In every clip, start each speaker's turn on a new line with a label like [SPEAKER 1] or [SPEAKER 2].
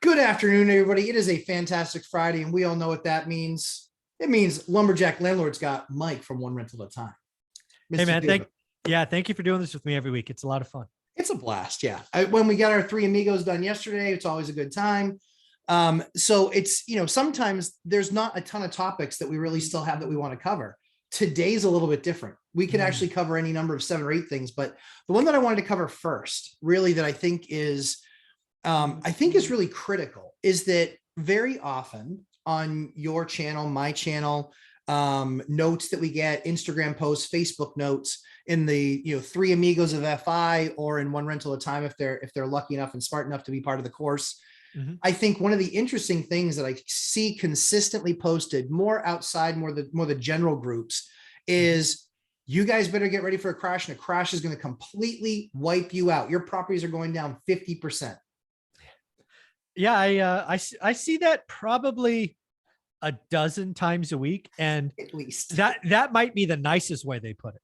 [SPEAKER 1] Good afternoon, everybody. It is a fantastic Friday, and we all know what that means. It means Lumberjack Landlord's got Mike from One Rental at a Time.
[SPEAKER 2] Hey, man.
[SPEAKER 1] Duda.
[SPEAKER 2] Thank you for doing this with me every week. It's a lot of fun.
[SPEAKER 1] It's a blast. Yeah. When we got our three amigos done yesterday, it's always a good time. So it's, sometimes there's not a ton of topics that we really still have that we want to cover. Today's a little bit different. We could actually cover any number of 7 or 8 things, but the one that I wanted to cover first, really, that I think is really critical, is that very often on your channel, my channel, notes that we get, Instagram posts, Facebook notes, in the three amigos of FI, or in One Rental at a Time if they're lucky enough and smart enough to be part of the course. I think one of the interesting things that I see consistently posted, more outside, more the general groups, is you guys better get ready for a crash, and a crash is going to completely wipe you out. Your properties are going down 50%.
[SPEAKER 2] Yeah, I see that probably a dozen times a week, and
[SPEAKER 1] At least
[SPEAKER 2] that might be the nicest way they put it.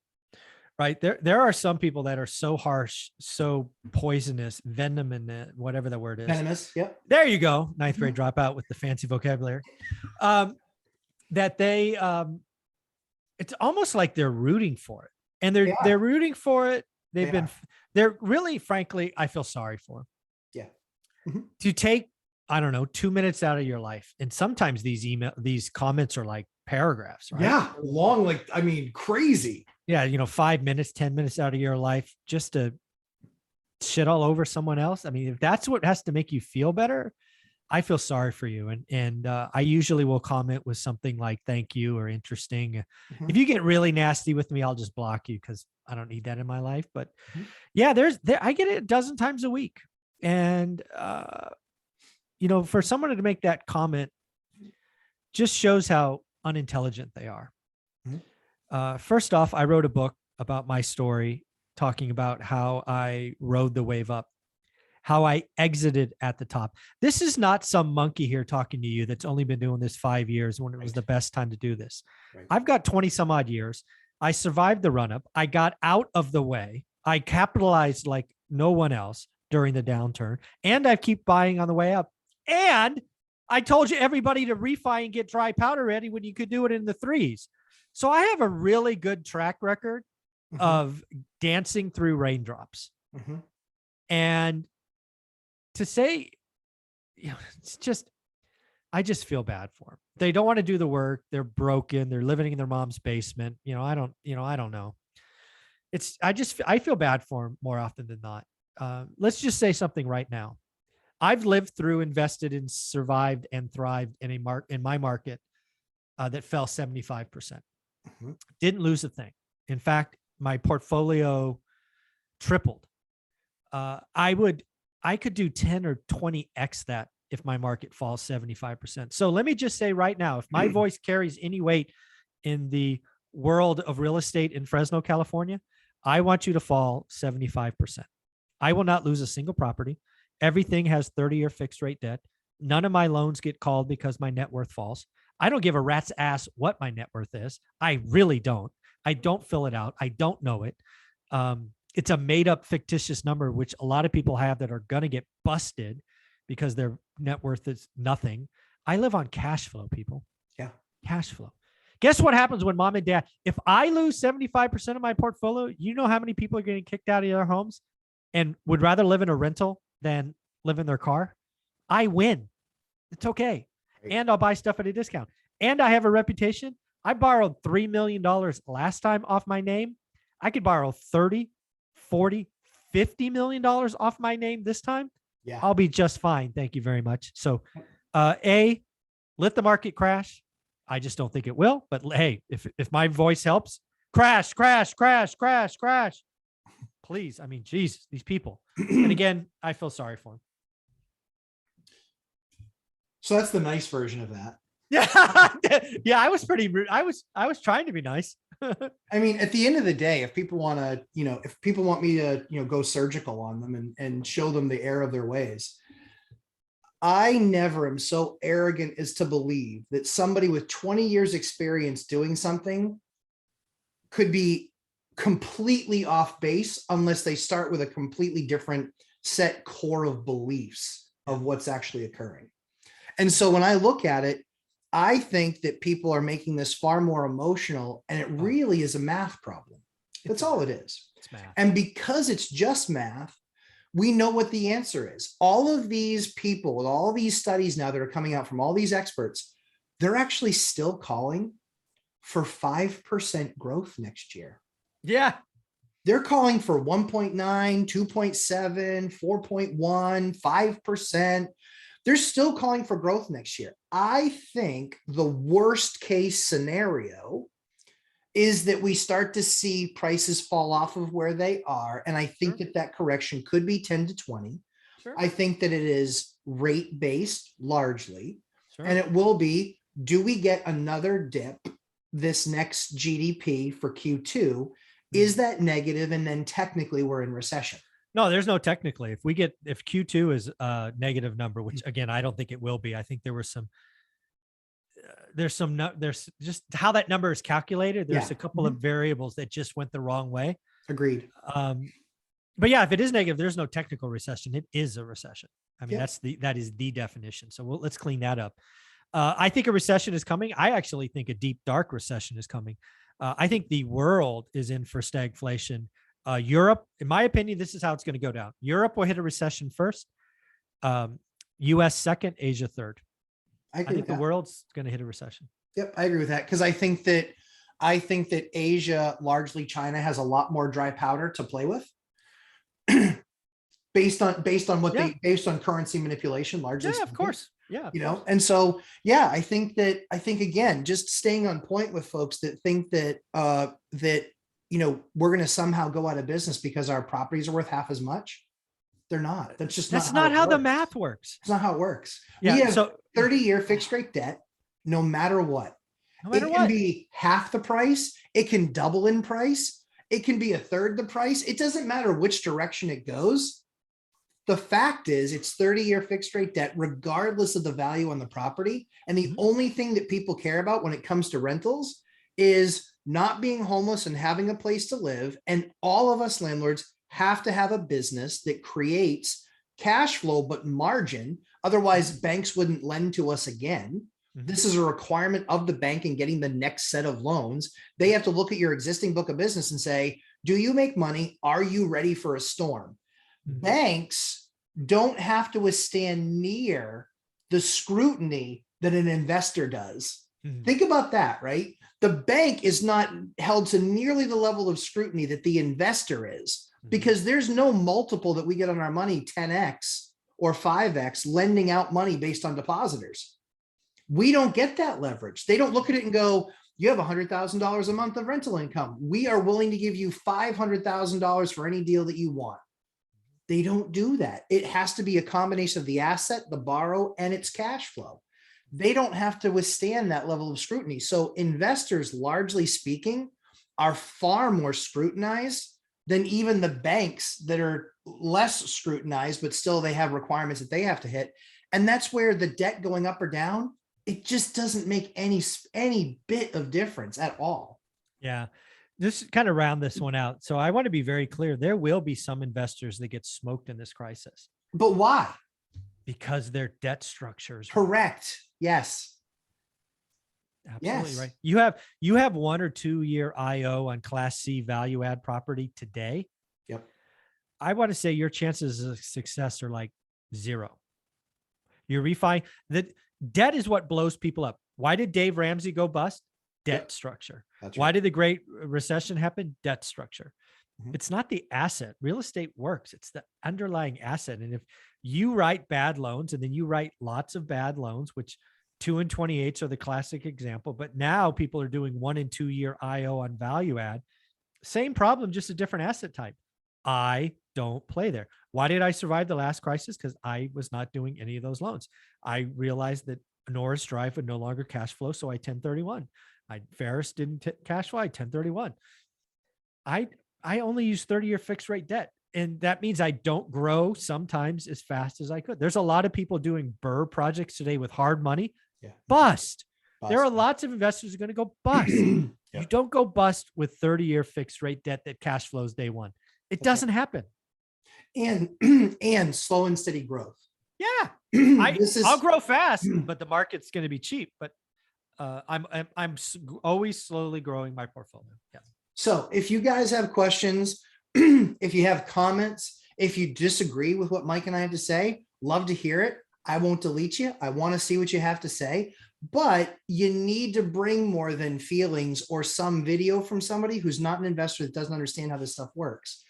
[SPEAKER 2] Right. There are some people that are so harsh, so poisonous, venomous, whatever the word is.
[SPEAKER 1] Venomous. Yep.
[SPEAKER 2] There you go. 9th grade dropout with the fancy vocabulary. That they, it's almost like they're rooting for it, and they're rooting for it. They're really, frankly, I feel sorry for them.
[SPEAKER 1] Yeah.
[SPEAKER 2] To take, I don't know, 2 minutes out of your life. And sometimes these comments are like paragraphs, right?
[SPEAKER 1] Yeah. Long, crazy.
[SPEAKER 2] Yeah. 5 minutes, 10 minutes out of your life just to shit all over someone else. I mean, if that's what has to make you feel better, I feel sorry for you. And I usually will comment with something like thank you or interesting. If you get really nasty with me, I'll just block you because I don't need that in my life. But yeah, I get it a dozen times a week. And, for someone to make that comment just shows how unintelligent they are. First off, I wrote a book about my story, talking about how I rode the wave up, how I exited at the top. This is not some monkey here talking to you that's only been doing this 5 years when it was the best time to do this. Right. I've got 20 some odd years. I survived the run up. I got out of the way. I capitalized like no one else during the downturn, and I keep buying on the way up. And I told you everybody to refi and get dry powder ready when you could do it in the 3s. So I have a really good track record of dancing through raindrops. And to say, it's just, I just feel bad for them. They don't want to do the work. They're broken. They're living in their mom's basement. I don't know. I feel bad for them more often than not. Let's just say something right now. I've lived through, invested in, survived, and thrived in my market that fell 75%. Didn't lose a thing. In fact, my portfolio tripled. I could do 10 or 20x that if my market falls 75%. So let me just say right now, if my voice carries any weight in the world of real estate in Fresno, California, I want you to fall 75%. I will not lose a single property. Everything has 30-year fixed rate debt. None of my loans get called because my net worth falls. I don't give a rat's ass what my net worth is. I really don't. I don't fill it out. I don't know it. It's a made up fictitious number, which a lot of people have that are going to get busted because their net worth is nothing. I live on cash flow, people.
[SPEAKER 1] Yeah.
[SPEAKER 2] Cash flow. Guess what happens when mom and dad, if I lose 75% of my portfolio, you know how many people are getting kicked out of their homes and would rather live in a rental than live in their car? I win. It's okay. And I'll buy stuff at a discount. And I have a reputation. I borrowed $3 million last time off my name. I could borrow 30, 40, $50 million off my name this time.
[SPEAKER 1] Yeah.
[SPEAKER 2] I'll be just fine. Thank you very much. So, let the market crash. I just don't think it will. But hey, if my voice helps, crash. Please. I mean, Jesus, these people. And again, I feel sorry for them.
[SPEAKER 1] So that's the nice version of that.
[SPEAKER 2] Yeah, I was pretty rude. I was trying to be nice.
[SPEAKER 1] I mean, at the end of the day, if people want to, if people want me to, go surgical on them and show them the error of their ways, I never am so arrogant as to believe that somebody with 20 years experience doing something could be completely off base unless they start with a completely different set core of beliefs of what's actually occurring. And so when I look at it, I think that people are making this far more emotional, and it really is a math problem. That's all it is.
[SPEAKER 2] It's math.
[SPEAKER 1] And because it's just math, we know what the answer is. All of these people with all these studies now that are coming out from all these experts, they're actually still calling for 5% growth next year.
[SPEAKER 2] Yeah.
[SPEAKER 1] They're calling for 1.9, 2.7, 4.1, 5%. They're still calling for growth next year. I think the worst case scenario is that we start to see prices fall off of where they are. And I think that correction could be 10 to 20.
[SPEAKER 2] Sure.
[SPEAKER 1] I think that it is rate based largely.
[SPEAKER 2] Sure.
[SPEAKER 1] And it will be, do we get another dip this next GDP for Q2? Is that negative? And then technically we're in recession.
[SPEAKER 2] No, there's no technically. If Q2 is a negative number, which again, I don't think it will be. I think there was there's just how that number is calculated. There's a couple of variables that just went the wrong way.
[SPEAKER 1] Agreed.
[SPEAKER 2] But yeah, if it is negative, there's no technical recession. It is a recession. I mean, that is the definition. So let's clean that up. I think a recession is coming. I actually think a deep, dark recession is coming. I think the world is in for stagflation. Europe, in my opinion, this is how it's going to go down. Europe will hit a recession first. US second, Asia third. I think the world's going to hit a recession.
[SPEAKER 1] Yep, I agree with that, because I think that Asia, largely China, has a lot more dry powder to play with. based on currency manipulation, largely.
[SPEAKER 2] Yeah, of course. Yeah.
[SPEAKER 1] And so, I think again, just staying on point with folks that think that we're going to somehow go out of business because our properties are worth half as much. They're not. That's
[SPEAKER 2] not how the math works.
[SPEAKER 1] It's not how it works.
[SPEAKER 2] Yeah.
[SPEAKER 1] We have 30-year fixed rate debt, no matter what. It can be half the price. It can double in price. It can be a third the price. It doesn't matter which direction it goes. The fact is, it's 30-year fixed rate debt, regardless of the value on the property. And the only thing that people care about when it comes to rentals is not being homeless and having a place to live. And all of us landlords have to have a business that creates cash flow, but margin. Otherwise, banks wouldn't lend to us again. This is a requirement of the bank in getting the next set of loans. They have to look at your existing book of business and say, do you make money? Are you ready for a storm? Banks don't have to withstand near the scrutiny that an investor does. Think about that, right? The bank is not held to nearly the level of scrutiny that the investor is, because there's no multiple that we get on our money, 10x or 5x, lending out money based on depositors. We don't get that leverage. They don't look at it and go, you have $100,000 a month of rental income. We are willing to give you $500,000 for any deal that you want. They don't do that. It has to be a combination of the asset, the borrow, and its cash flow. They don't have to withstand that level of scrutiny. So investors, largely speaking, are far more scrutinized than even the banks that are less scrutinized, but still they have requirements that they have to hit. And that's where the debt going up or down, it just doesn't make any bit of difference at all.
[SPEAKER 2] Yeah. Just kind of round this one out. So I want to be very clear. There will be some investors that get smoked in this crisis.
[SPEAKER 1] But why?
[SPEAKER 2] Because their debt structures.
[SPEAKER 1] Correct. Yes.
[SPEAKER 2] Absolutely right. You have 1 or 2 year IO on Class C value add property today.
[SPEAKER 1] Yep.
[SPEAKER 2] I want to say your chances of success are like 0. You're refi. That debt is what blows people up. Why did Dave Ramsey go bust? Debt structure. That's Why did the Great Recession happen? Debt structure. It's not the asset. Real estate works. It's the underlying asset. And if you write bad loans and then you write lots of bad loans, which 2 and 28s are the classic example, but now people are doing 1 and 2 year IO on value add. Same problem, just a different asset type. I don't play there. Why did I survive the last crisis? Because I was not doing any of those loans. I realized that Norris Drive would no longer cash flow, so I 1031. Ferris didn't cash flow, I 1031. I only use 30-year fixed rate debt. And that means I don't grow sometimes as fast as I could. There's a lot of people doing BRRR projects today with hard money. Bust. There are lots of investors who are going to go bust. You don't go bust with 30-year fixed rate debt that cash flows day one. It doesn't happen.
[SPEAKER 1] And slow and steady growth.
[SPEAKER 2] Yeah.
[SPEAKER 1] This is
[SPEAKER 2] I'll grow fast, but the market's going to be cheap. But always slowly growing my portfolio. Yes.
[SPEAKER 1] so if you guys have questions, if you have comments, if you disagree with what Mike and I have to say, love to hear it. I won't delete you. I want to see what you have to say, but you need to bring more than feelings or some video from somebody who's not an investor that doesn't understand how this stuff works.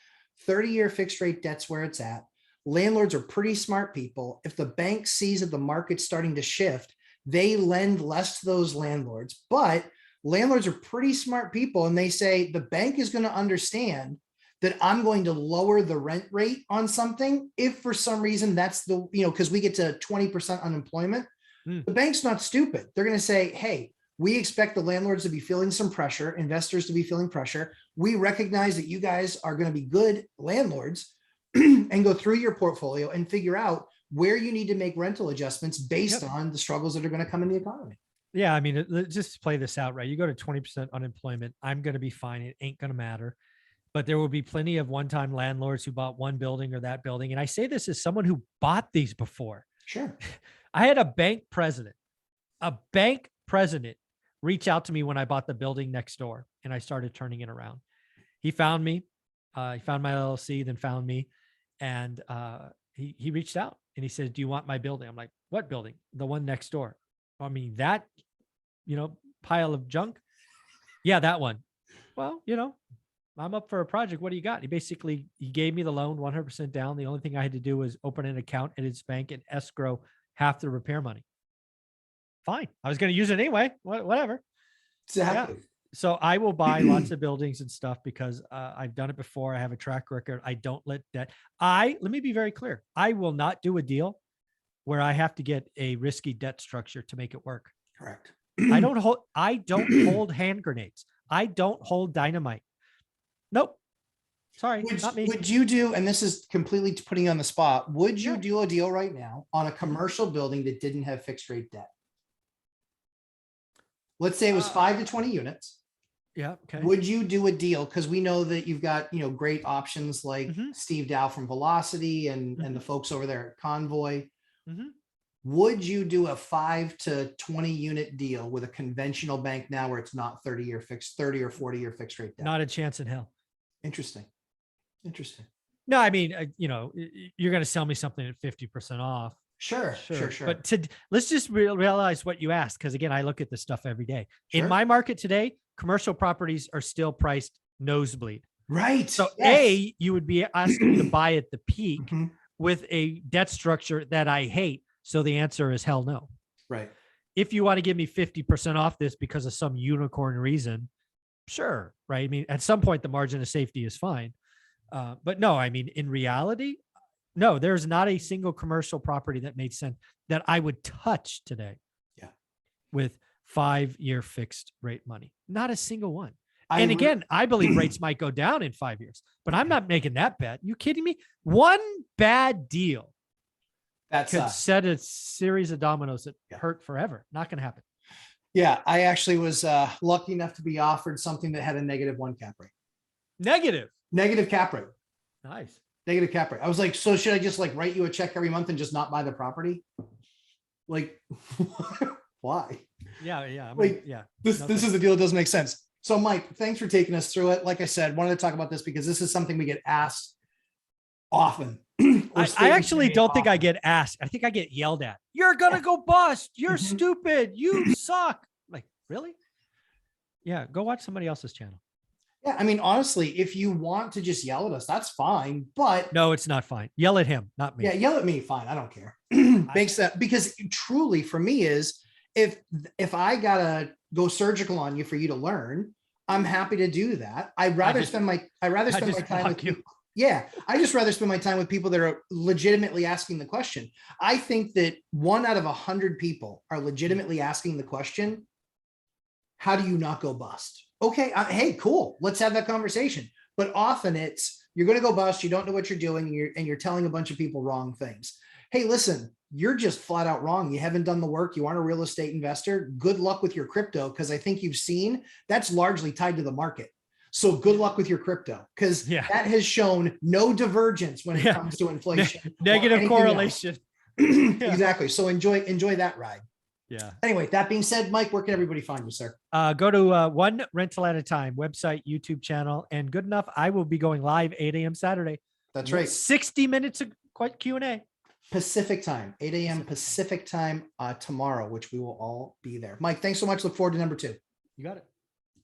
[SPEAKER 1] 30-year fixed rate debt's where it's at. Landlords are pretty smart people. If the bank sees that the market's starting to shift, they lend less to those landlords, but landlords are pretty smart people. And they say the bank is going to understand that I'm going to lower the rent rate on something. If for some reason that's the, because we get to 20% unemployment, the bank's not stupid. They're going to say, hey, we expect the landlords to be feeling some pressure, investors to be feeling pressure. We recognize that you guys are going to be good landlords and go through your portfolio and figure out where you need to make rental adjustments based on the struggles that are going to come in the economy.
[SPEAKER 2] Yeah. I mean, let's just play this out, right? You go to 20% unemployment. I'm going to be fine. It ain't going to matter. But there will be plenty of one-time landlords who bought one building or that building. And I say this as someone who bought these before.
[SPEAKER 1] Sure.
[SPEAKER 2] I had a bank president reach out to me when I bought the building next door and I started turning it around. He found me, he found my LLC, then found me. And he reached out and he said, do you want my building? I'm like, what building? The one next door. I mean, that, pile of junk. Yeah, that one. Well, I'm up for a project. What do you got? He gave me the loan 100% down. The only thing I had to do was open an account at his bank and escrow half the repair money. Fine. I was going to use it anyway. Whatever.
[SPEAKER 1] Exactly.
[SPEAKER 2] Yeah. So I will buy lots of buildings and stuff because I've done it before. I have a track record. I don't let that. Let me be very clear. I will not do a deal where I have to get a risky debt structure to make it work.
[SPEAKER 1] Correct.
[SPEAKER 2] I don't hold hand grenades. I don't hold dynamite. Nope. Sorry, not me.
[SPEAKER 1] Would you do, and this is completely putting you on the spot, would you do a deal right now on a commercial building that didn't have fixed rate debt? Let's say it was 5 to 20 units.
[SPEAKER 2] Yeah. Okay.
[SPEAKER 1] Would you do a deal? Because we know that you've got, great options like Steve Dow from Velocity and the folks over there at Convoy. Would you do a 5 to 20 unit deal with a conventional bank now where it's not 30 or 40-year fixed rate debt?
[SPEAKER 2] Not a chance in hell.
[SPEAKER 1] Interesting.
[SPEAKER 2] No, I mean, you're going to sell me something at 50% off.
[SPEAKER 1] Sure.
[SPEAKER 2] But let's just realize what you asked. Because again, I look at this stuff every day.
[SPEAKER 1] Sure.
[SPEAKER 2] In my market today, commercial properties are still priced nosebleed.
[SPEAKER 1] Right.
[SPEAKER 2] So you would be asking me to buy at the peak with a debt structure that I hate. So the answer is hell no.
[SPEAKER 1] Right.
[SPEAKER 2] If you want to give me 50% off this because of some unicorn reason, sure. Right. I mean, at some point the margin of safety is fine. But no, I mean, in reality, no, there's not a single commercial property that made sense that I would touch today. Yeah. With 5-year fixed rate money, not a single one. And again, I believe rates might go down in 5 years, but I'm not making that bet. You kidding me? One bad deal could set a series of dominoes that hurt forever. Not going to happen.
[SPEAKER 1] Yeah. I actually was lucky enough to be offered something that had a -1 cap rate. Negative cap rate.
[SPEAKER 2] Nice.
[SPEAKER 1] Negative cap rate. I was like, so should I just write you a check every month and just not buy the property? Like, why?
[SPEAKER 2] Yeah.
[SPEAKER 1] This is the deal that doesn't make sense. So Mike, thanks for taking us through it. Like I said, wanted to talk about this because this is something we get asked often.
[SPEAKER 2] I actually don't think I get asked. I think I get yelled at. You're going to go bust. You're stupid. You suck. Like, really? Yeah. Go watch somebody else's channel.
[SPEAKER 1] Yeah. I mean, honestly, if you want to just yell at us, that's fine. But
[SPEAKER 2] no, it's not fine. Yell at him, not me.
[SPEAKER 1] Yeah. Yell at me. Fine. I don't care. Makes that, because truly for me is if I gotta go surgical on you for you to learn, I'm happy to do that. I'd rather spend my time with you. Yeah. I just rather spend my time with people that are legitimately asking the question. I think that 1 out of 100 people are legitimately asking the question, how do you not go bust? Okay. Hey, cool. Let's have that conversation. But often it's, you're going to go bust. You don't know what you're doing. And you're telling a bunch of people wrong things. Hey, listen, you're just flat out wrong. You haven't done the work. You aren't a real estate investor. Good luck with your crypto. Cause I think you've seen that's largely tied to the market. So good luck with your crypto, because that has shown no divergence when it comes to inflation.
[SPEAKER 2] Negative correlation.
[SPEAKER 1] Exactly. So enjoy that ride.
[SPEAKER 2] Yeah.
[SPEAKER 1] Anyway, that being said, Mike, where can everybody find you, sir?
[SPEAKER 2] Go to One Rental at a Time website, YouTube channel, and good enough. I will be going live 8 a.m. Saturday.
[SPEAKER 1] That's right.
[SPEAKER 2] 60 minutes of quite Q&A.
[SPEAKER 1] Pacific time, 8 a.m. Pacific time tomorrow, which we will all be there. Mike, thanks so much. Look forward to number 2.
[SPEAKER 2] You got it.